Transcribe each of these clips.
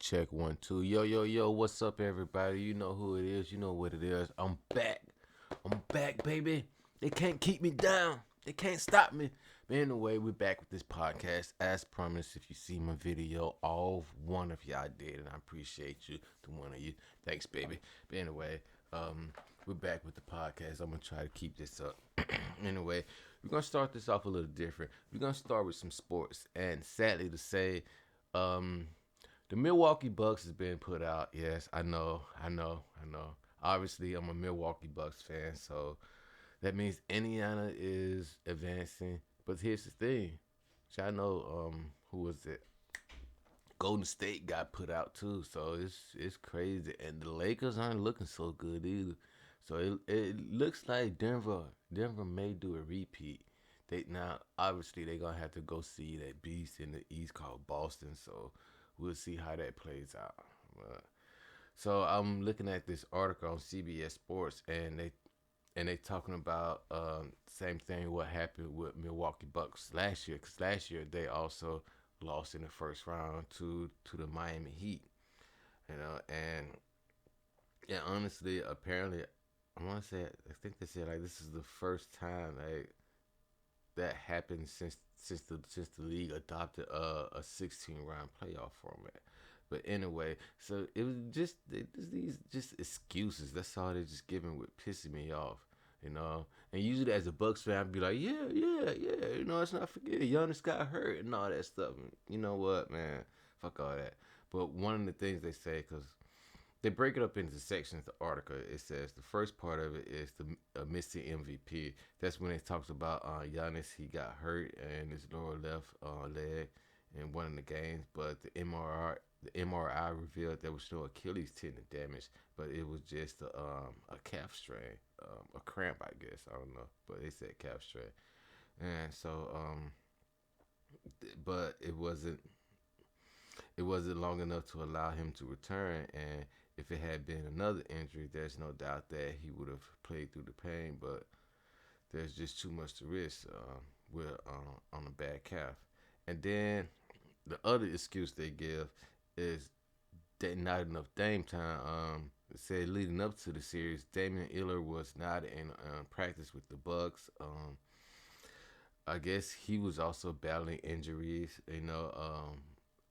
check 1 2. Yo, yo, yo, what's up, everybody? You know who it is. You know what it is. I'm back. I'm back, baby. They can't keep me down. They can't stop me. But anyway, we're back with this podcast. As promised, if you see my video, all one of y'all did, and I appreciate you, to one of you. Thanks, baby. But anyway, we're back with the podcast. I'm gonna try to keep this up. Anyway, we're gonna start this off a little different. We're gonna start with some sports, and sadly to say, um, the Milwaukee Bucks has been put out. Yes, I know. Obviously, I'm a Milwaukee Bucks fan, so that means Indiana is advancing. But here's the thing, y'all know who was it? Golden State got put out too, so it's crazy, and the Lakers aren't looking so good either. So it looks like Denver may do a repeat. They now obviously they're gonna have to go see that beast in the East called Boston. So we'll see how that plays out. But, so I'm looking at this article on CBS Sports, and they talking about same thing what happened with Milwaukee Bucks last year. Cause last year they also lost in the first round to the Miami Heat. And honestly, apparently, I want to say I think they said like this is the first time like that happened since the league adopted a 16 round playoff format. But anyway, so it was just these just excuses. That's all they're just giving with pissing me off, you know. And usually as a Bucks fan, I'd be like, yeah. You know, let's not forget Giannis got hurt and all that stuff. You know what, man? Fuck all that. But one of the things they say, because they break it up into sections. The article it says the first part of it is the missing MVP. That's when it talks about Giannis. He got hurt in his lower left leg in one of the games, but the MRI revealed there was no Achilles tendon damage, but it was just a calf strain, a cramp, I guess. I don't know, but they said calf strain, and so but it wasn't long enough to allow him to return. And if it had been another injury, there's no doubt that he would have played through the pain. But there's just too much to risk with on a bad calf. And then the other excuse they give is that not enough Dame time. It said leading up to the series, Damian Lillard was not in practice with the Bucks. I guess he was also battling injuries.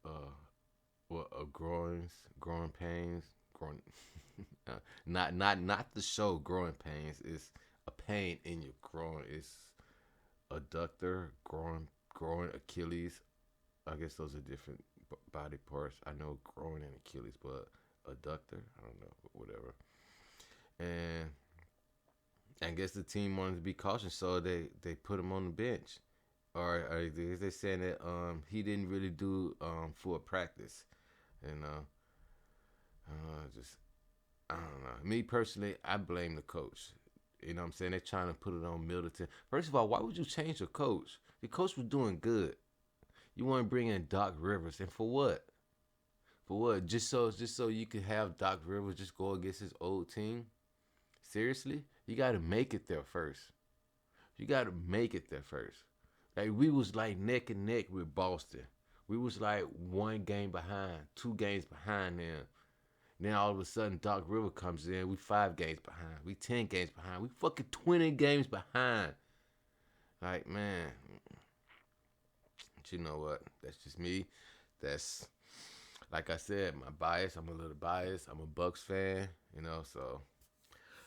Uh, growing pains, growing, not the show growing pains. It's a pain in your groin. It's adductor, growing Achilles. I guess those are different body parts. I know groin and Achilles, but adductor, I don't know, whatever. And I guess the team wanted to be cautious, so they put him on the bench. Or they saying that he didn't really do full practice, and just I don't know. Me personally, I blame the coach. You know what I'm saying? They're trying to put it on Middleton. First of all, why would you change your coach? The coach was doing good. You want to bring in Doc Rivers, and for what? For what? Just so you could have Doc Rivers just go against his old team? Seriously? You got to make it there first. You got to make it there first. Like we was like neck and neck with Boston. We was like 1 game behind, 2 games behind them. Then all of a sudden Doc River comes in. We 5 games behind. We 10 games behind. We fucking 20 games behind. Like man, but you know what? That's just me. That's like I said, my bias. I'm a little biased. I'm a Bucks fan. So.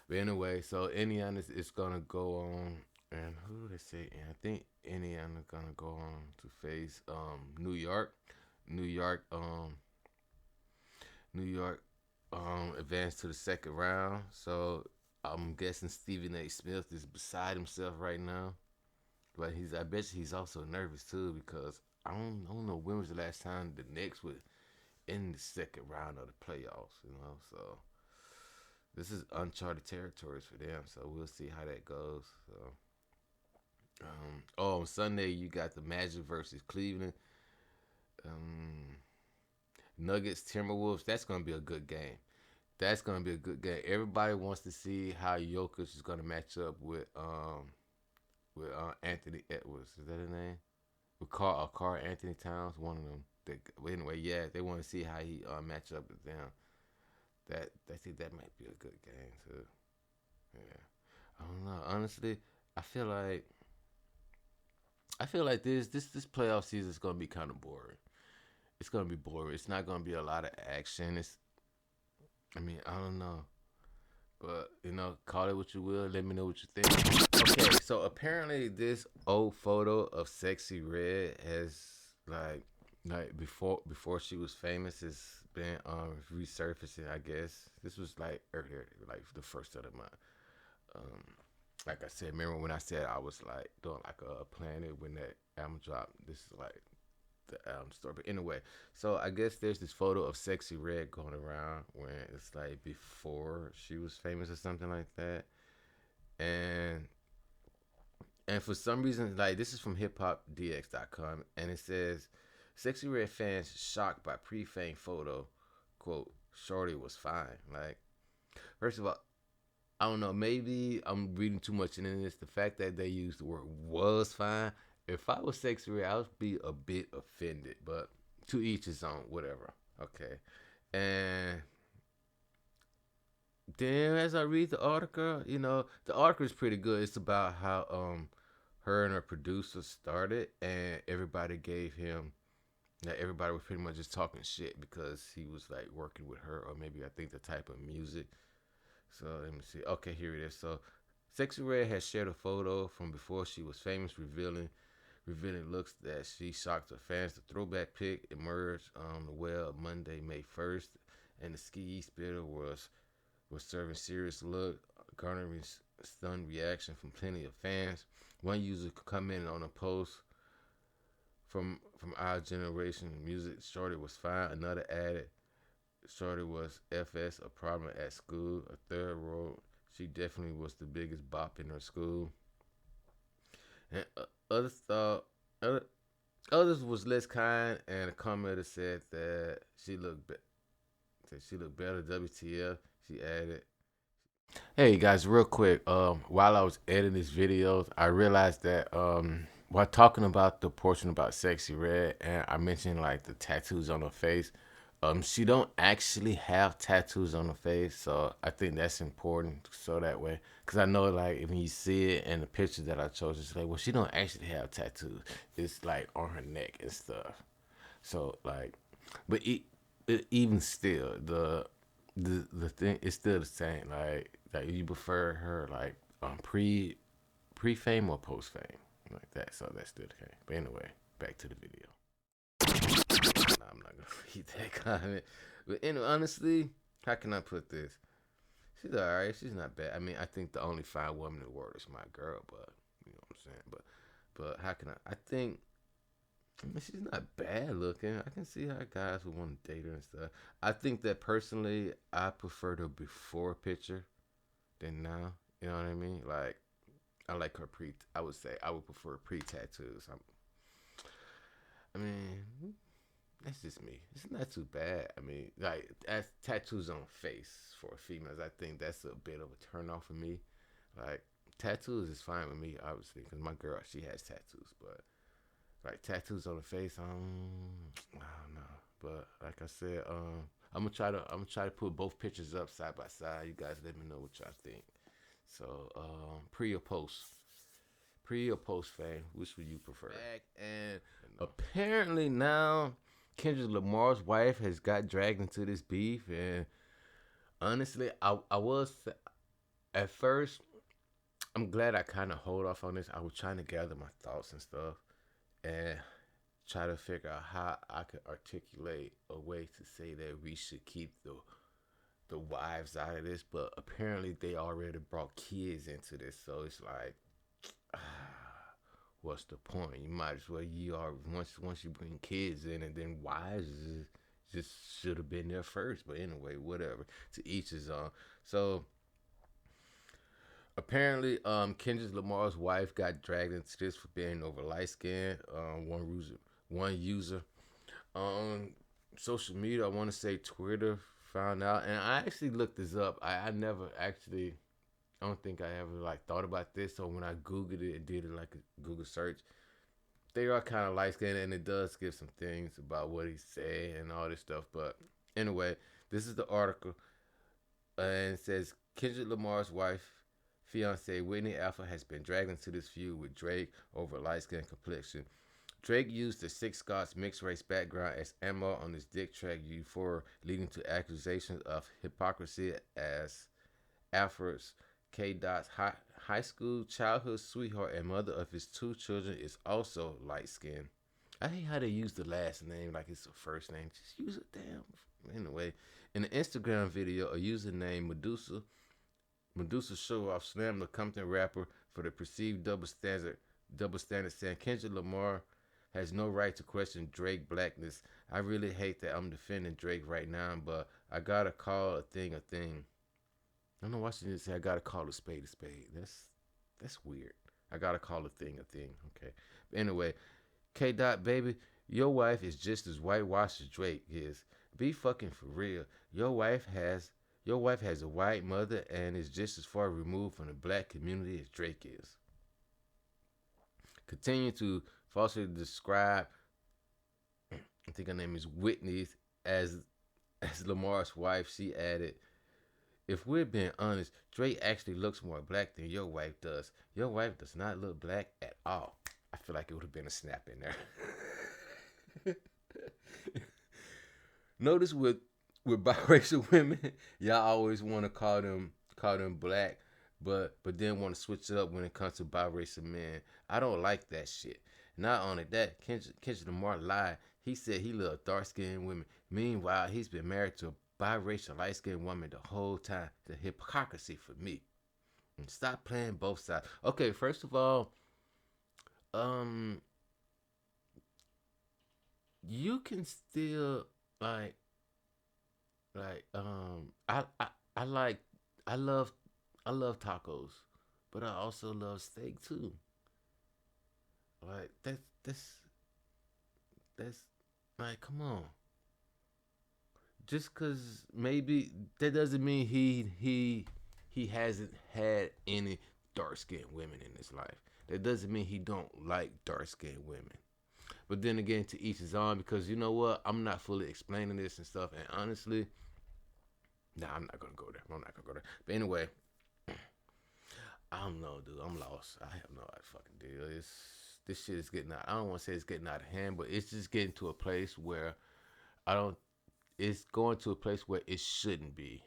But anyway, so Indiana is gonna go on, and who do they say? And I think Indiana gonna go on to face New York. New York, New York, advanced to the second round. So I'm guessing Stephen A. Smith is beside himself right now. But I bet you he's also nervous too because I don't know when was the last time the Knicks were in the second round of the playoffs. So this is uncharted territories for them. So we'll see how that goes. So, on Sunday you got the Magic versus Cleveland. Um, Nuggets Timberwolves. That's gonna be a good game. That's gonna be a good game. Everybody wants to see how Jokic is gonna match up with Anthony Edwards. Is that his name? With Carl Anthony Towns, one of them. But anyway, yeah, they want to see how he match up with them. They think that might be a good game too. Yeah, I don't know. Honestly, I feel like this playoff season is gonna be kind of boring. It's gonna be boring. It's not gonna be a lot of action. I mean, I don't know. But call it what you will. Let me know what you think. Okay, so apparently this old photo of Sexy Red has like before she was famous has been resurfacing. I guess this was like earlier, like the first of the month. Um, like I said, remember when I said I was like doing like a planet when that album dropped? This is like the album store. But anyway, so I guess there's this photo of Sexy Red going around when it's like before she was famous or something like that. And for some reason, like this is from hiphopdx.com, and it says Sexy Red fans shocked by pre-fame photo. Quote, Shorty was fine. Like, first of all, I don't know, maybe I'm reading too much into this. The fact that they used the word was fine. If I was Sexy Red, I would be a bit offended, but to each his own, whatever. Okay. And then as I read the article, the article is pretty good. It's about how her and her producer started, and everybody gave him that everybody was pretty much just talking shit because he was like working with her, or maybe I think the type of music. So let me see. Okay, here it is. So Sexy Red has shared a photo from before she was famous, revealing looks that she shocked her fans. The throwback pic emerged on the web Monday, May 1st, and the ski spitter was serving serious look, garnering stunned reaction from plenty of fans. One user commented on a post from our generation music, Shorty was fine. Another added, Shorty was FS, a problem at school. A third wrote, she definitely was the biggest bop in her school. And others thought, other, others was less kind, and a commenter said that she looked better. WTF? She added. Hey guys, real quick. While I was editing this video, I realized that while talking about the portion about Sexy Red, and I mentioned like the tattoos on her face. She don't actually have tattoos on her face, so I think that's important. So that way, because I know like when you see it in the picture that I chose, it's like, well, she don't actually have tattoos. It's like on her neck and stuff. So like, but even still, the thing is still the same. Like you prefer her like pre fame or post fame like that. So that's still the case. But anyway, back to the video. Nah, I'm not gonna read that comment. But anyway, honestly, how can I put this? She's alright. She's not bad. I mean, I think the only fine woman in the world is my girl. But you know what I'm saying. But how can I? I mean, she's not bad looking. I can see how guys would want to date her and stuff. I think that personally, I prefer the before picture than now. You know what I mean? Like, I like her pre. I would say I would prefer pre tattoos. I mean, that's just me. It's not too bad. I mean, like as tattoos on face for females, I think that's a bit of a turn off for me. Like tattoos is fine with me, obviously, because my girl she has tattoos, but like tattoos on the face, I don't know. But like I said, I'm gonna try to put both pictures up side by side. You guys let me know what y'all think. So pre or post, fame, which would you prefer? Back and apparently now Kendrick Lamar's wife has got dragged into this beef, and honestly, I was at first. I'm glad I kind of hold off on this. I was trying to gather my thoughts and stuff, and try to figure out how I could articulate a way to say that we should keep the wives out of this. But apparently, they already brought kids into this, so it's like, what's the point? You might as well you are once you bring kids in, and then wives just should have been there first. But anyway, whatever. To each his own. So apparently, Kendrick Lamar's wife got dragged into this for being over light skin. One user on social media, I want to say Twitter, found out, and I actually looked this up. I never actually, I don't think I ever like thought about this. So when I googled it and did it like a Google search, they are kind of light skinned, and it does give some things about what he said and all this stuff. But anyway, this is the article, and it says Kendrick Lamar's wife, fiance Whitney Alpha has been dragged into this feud with Drake over light skin complexion. Drake used the Six Scots mixed race background as ammo on his dick track U4, leading to accusations of hypocrisy as Alfred's K. Dot's high school childhood sweetheart and mother of his two children is also light skinned. I hate how they use the last name like it's the first name. Just use it, damn. Anyway, in an Instagram video, a user named Medusa Show Off slammed the Compton rapper for the perceived double standard, saying Kendrick Lamar has no right to question Drake blackness. I really hate that I'm defending Drake right now, but I gotta call a thing a thing. I don't know why she didn't say I gotta call a spade a spade. That's weird. I gotta call a thing a thing. Okay. But anyway, K. Dot baby, your wife is just as whitewashed as Drake is. Be fucking for real. Your wife has a white mother and is just as far removed from the black community as Drake is. Continue to falsely describe, I think her name is Whitney, as Lamar's wife. She added, if we're being honest, Drake actually looks more black than your wife does. Your wife does not look black at all. I feel like it would have been a snap in there. Notice with biracial women, y'all always want to call them black, but then want to switch it up when it comes to biracial men. I don't like that shit. Not only that, Kendrick Lamar lied. He said he loved dark skinned women. Meanwhile, he's been married to a biracial light skinned woman the whole time. The hypocrisy for me. And stop playing both sides. Okay, first of all, um, you can still like I like I love I love tacos, but I also love steak too. Like that's like come on. Just cause maybe that doesn't mean he hasn't had any dark skinned women in his life. That doesn't mean he don't like dark skinned women. But then again, to each his own. Because you know what, I'm not fully explaining this and stuff. And honestly, nah, I'm not gonna go there. I'm not gonna go there. But anyway, I don't know, dude. I'm lost. I have no fucking deal. This shit is getting out. I don't want to say it's getting out of hand, but it's just getting to a place where I don't. It's going to a place where it shouldn't be.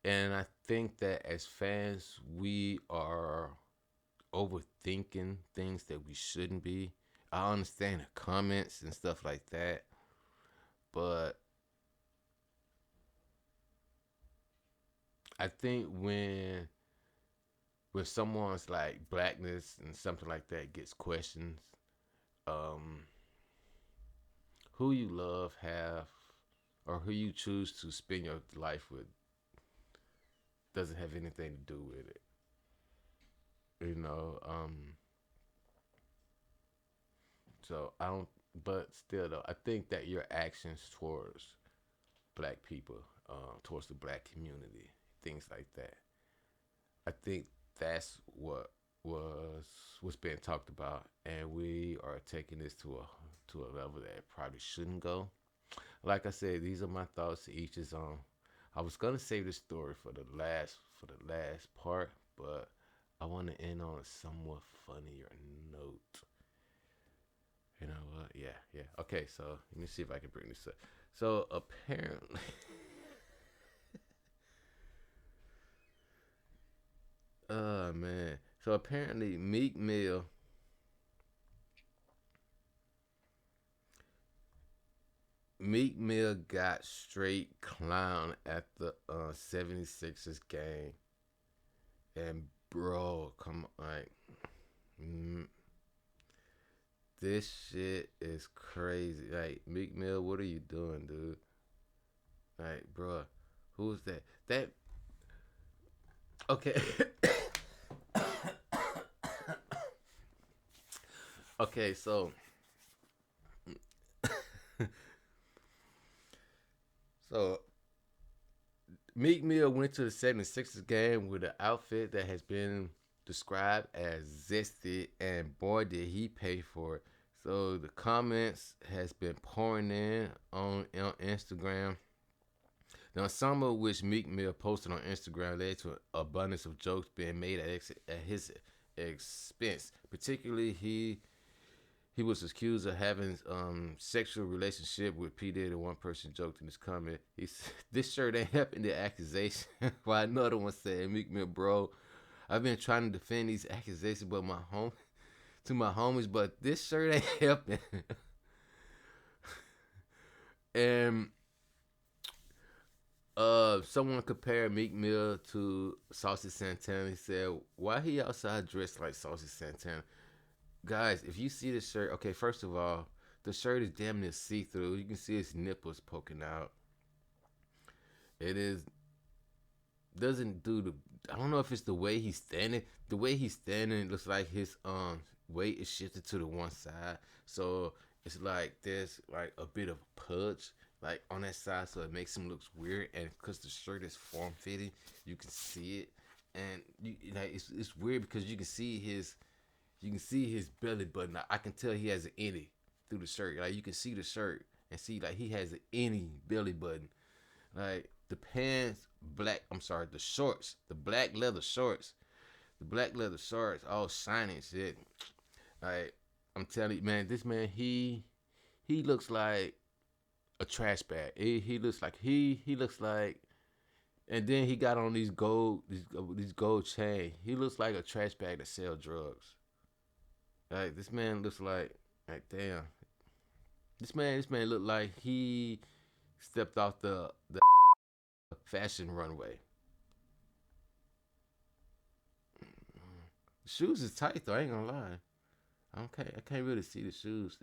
And I think that as fans, we are overthinking things that we shouldn't be. I understand the comments and stuff like that, but I think when someone's like blackness and something like that gets questions, um, who you love have or who you choose to spend your life with doesn't have anything to do with it. You know, so I don't. But still, though, I think that your actions towards black people, towards the black community, things like that. I think that's what was what's being talked about, and we are taking this to a level that it probably shouldn't go. Like I said, these are my thoughts. To each his own. I was gonna save this story for the last part, but I want to end on a somewhat funnier note. You know what? Yeah, yeah. Okay, so let me see if I can bring this up. So apparently, oh man. So apparently, Meek Mill got straight clown at the 76ers game, and bro, come on, like, mm, this shit is crazy. Like Meek Mill, what are you doing, dude? Like, bro, who's that? That okay? Okay, so Meek Mill went to the 76ers game with an outfit that has been described as zesty, and boy did he pay for it. So the comments has been pouring in on Instagram. The ensemble which Meek Mill posted on Instagram led to an abundance of jokes being made at his expense. Particularly, he was accused of having sexual relationship with P Diddy. One person joked in his comment, he said, "This shirt ain't helping the accusation." While another one said, "Meek Mill, bro, I've been trying to defend these accusations, but my homies, but this shirt ain't helping." And someone compared Meek Mill to Saucy Santana. He said, "Why he outside dressed like Saucy Santana?" Guys, if you see the shirt, okay, first of all, the shirt is damn near see through. You can see his nipples poking out. It is doesn't do the. I don't know if it's the way he's standing. The way he's standing, it looks like his weight is shifted to the one side, so it's like there's like a bit of pudge like on that side, so it makes him look weird. And because the shirt is form fitting, you can see it, and like it's weird because you can see his belly button. I can tell he has an innie through the shirt. Like you can see the shirt and see like he has an innie belly button. Like the pants, black. I'm sorry, the shorts, the black leather shorts, all shiny and shit. Like I'm telling you, man, this man he looks like a trash bag. He looks like he looks like. And then he got on these gold chain. He looks like a trash bag that sell drugs. Like this man looks like damn. This man looked like he stepped off the fashion runway. The shoes is tight though. I ain't gonna lie. I can't really see the shoes.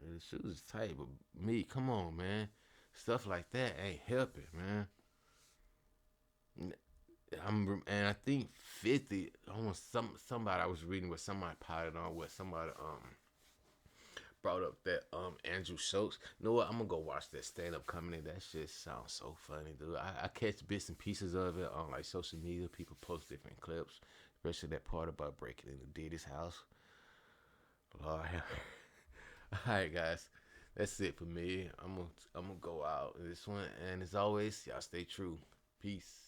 The shoes is tight, but me, come on, man. Stuff like that ain't helping, man. And I think 50. Almost somebody I was reading where somebody potted on where somebody brought up that Andrew Schultz. You know what? I'm gonna go watch that stand up comedy. That shit sounds so funny, dude. I catch bits and pieces of it on like social media. People post different clips, especially that part about breaking into Diddy's house. Lord, all right, guys, that's it for me. I'm gonna go out this one, and as always, y'all stay true. Peace.